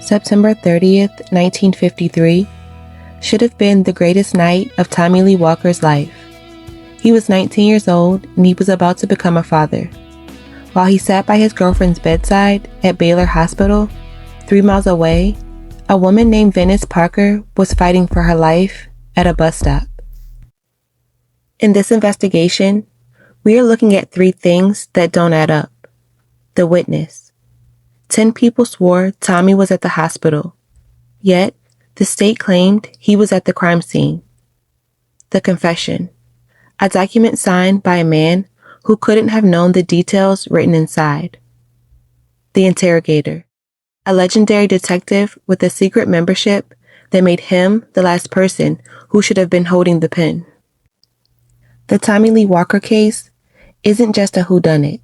September 30th, 1953, should have been the greatest night of Tommy Lee Walker's life. He was 19 years old and he was about to become a father. While he sat by his girlfriend's bedside at Baylor Hospital, 3 miles away, a woman named Venice Parker was fighting for her life at a bus stop. In this investigation, we are looking at 3 things that don't add up. The witness. 10 people swore Tommy was at the hospital, yet the state claimed he was at the crime scene. The confession. A document signed by a man who couldn't have known the details written inside. The interrogator. A legendary detective with a secret membership that made him the last person who should have been holding the pen. The Tommy Lee Walker case isn't just a whodunit.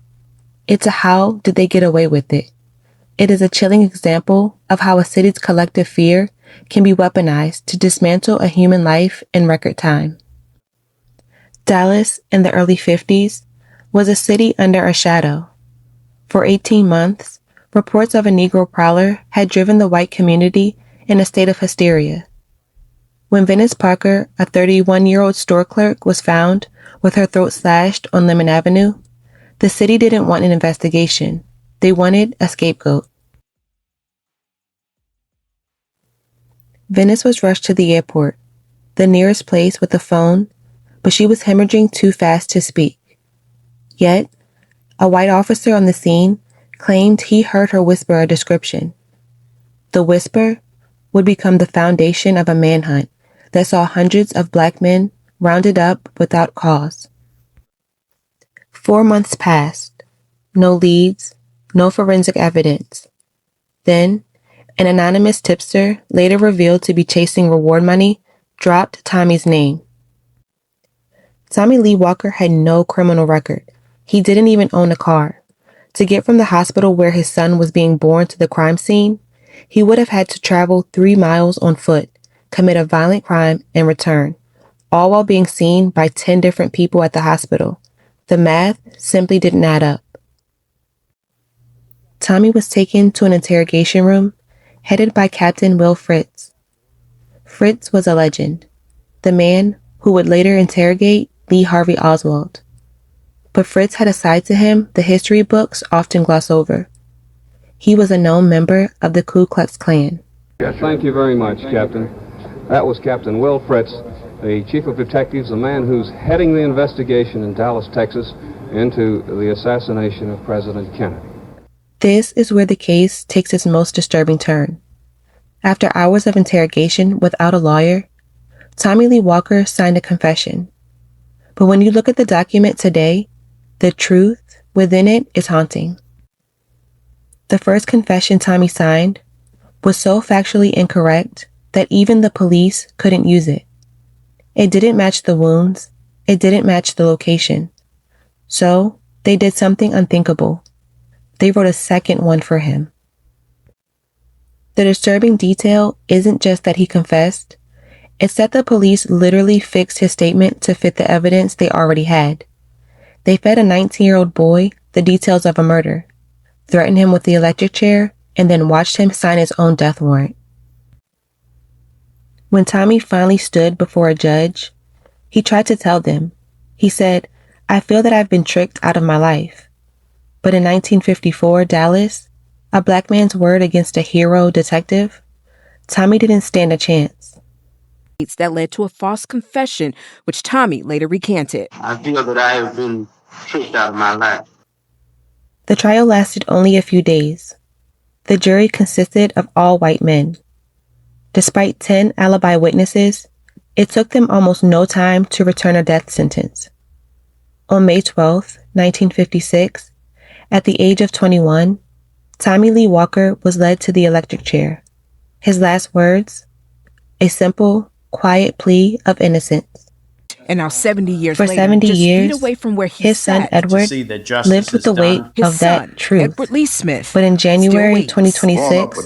It's a how did they get away with it. It is a chilling example of how a city's collective fear can be weaponized to dismantle a human life in record time. Dallas, in the early 50s, was a city under a shadow. For 18 months, reports of a Negro prowler had driven the white community in a state of hysteria. When Venice Parker, a 31-year-old store clerk, was found with her throat slashed on Lemon Avenue, the city didn't want an investigation. They wanted a scapegoat. Venice was rushed to the airport, the nearest place with a phone, but she was hemorrhaging too fast to speak. Yet, a white officer on the scene claimed he heard her whisper a description. The whisper would become the foundation of a manhunt that saw hundreds of black men rounded up without cause. 4 months passed. No leads, no forensic evidence. Then, an anonymous tipster, later revealed to be chasing reward money, dropped Tommy's name. Tommy Lee Walker had no criminal record. He didn't even own a car. To get from the hospital where his son was being born to the crime scene, he would have had to travel 3 miles on foot, commit a violent crime, and return, all while being seen by 10 different people at the hospital. The math simply didn't add up. Tommy was taken to an interrogation room headed by Captain Will Fritz. Fritz was a legend, the man who would later interrogate Lee Harvey Oswald. But Fritz had a side to him the history books often gloss over. He was a known member of the Ku Klux Klan. Thank you very much, Captain. That was Captain Will Fritz, the Chief of Detectives, the man who's heading the investigation in Dallas, Texas, into the assassination of President Kennedy. This is where the case takes its most disturbing turn. After hours of interrogation without a lawyer, Tommy Lee Walker signed a confession. But when you look at the document today, the truth within it is haunting. The first confession Tommy signed was so factually incorrect that even the police couldn't use it. It didn't match the wounds. It didn't match the location. So they did something unthinkable. They wrote a second one for him. The disturbing detail isn't just that he confessed. It's that the police literally fixed his statement to fit the evidence they already had. They fed a 19-year-old boy the details of a murder, threatened him with the electric chair, and then watched him sign his own death warrant. When Tommy finally stood before a judge, he tried to tell them. He said, "I feel that I've been tricked out of my life." But in 1954 Dallas, a black man's word against a hero detective, Tommy didn't stand a chance. That led to a false confession, which Tommy later recanted. I feel that I have been tricked out of my life. The trial lasted only a few days. The jury consisted of all white men. Despite 10 alibi witnesses, it took them almost no time to return a death sentence. On May 12, 1956, at the age of 21, Tommy Lee Walker was led to the electric chair. His last words, a simple, quiet plea of innocence. And now 70 years For later, 70 just years, feet away from where he his son sat, Edward lived with the weight of that truth. Edward Lee Smith, But in January still waits. 2026,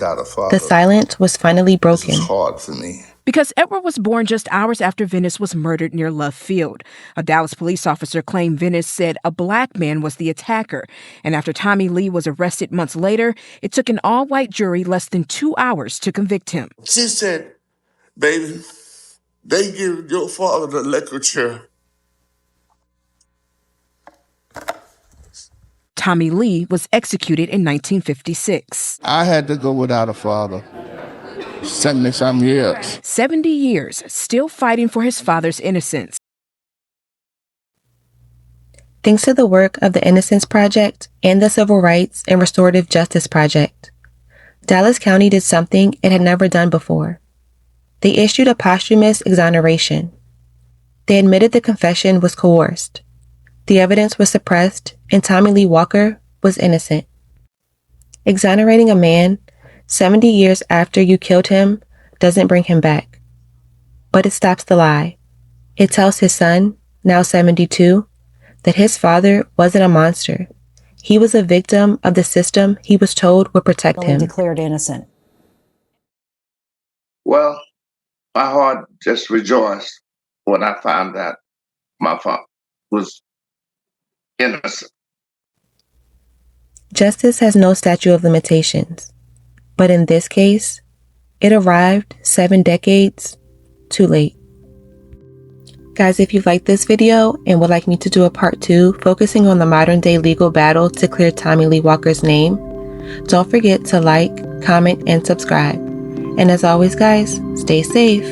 the silence was finally broken. It was hard for me. Because Edward was born just hours after Venice was murdered near Love Field. A Dallas police officer claimed Venice said a black man was the attacker. And after Tommy Lee was arrested months later, it took an all-white jury less than 2 hours to convict him. She said, baby, they give your father the ligature. Tommy Lee was executed in 1956. I had to go without a father. 70-some years. 70 years, still fighting for his father's innocence. Thanks to the work of the Innocence Project and the Civil Rights and Restorative Justice Project, Dallas County did something it had never done before. They issued a posthumous exoneration. They admitted the confession was coerced. The evidence was suppressed, and Tommy Lee Walker was innocent. Exonerating a man 70 years after you killed him doesn't bring him back. But it stops the lie. It tells his son, now 72, that his father wasn't a monster. He was a victim of the system he was told would protect him. Declared innocent. Well, my heart just rejoiced when I found out my father was innocent. Justice has no statute of limitations. But in this case, it arrived 7 decades too late. Guys, if you liked this video and would like me to do a part 2 focusing on the modern day legal battle to clear Tommy Lee Walker's name, don't forget to like, comment, and subscribe. And as always, guys, stay safe.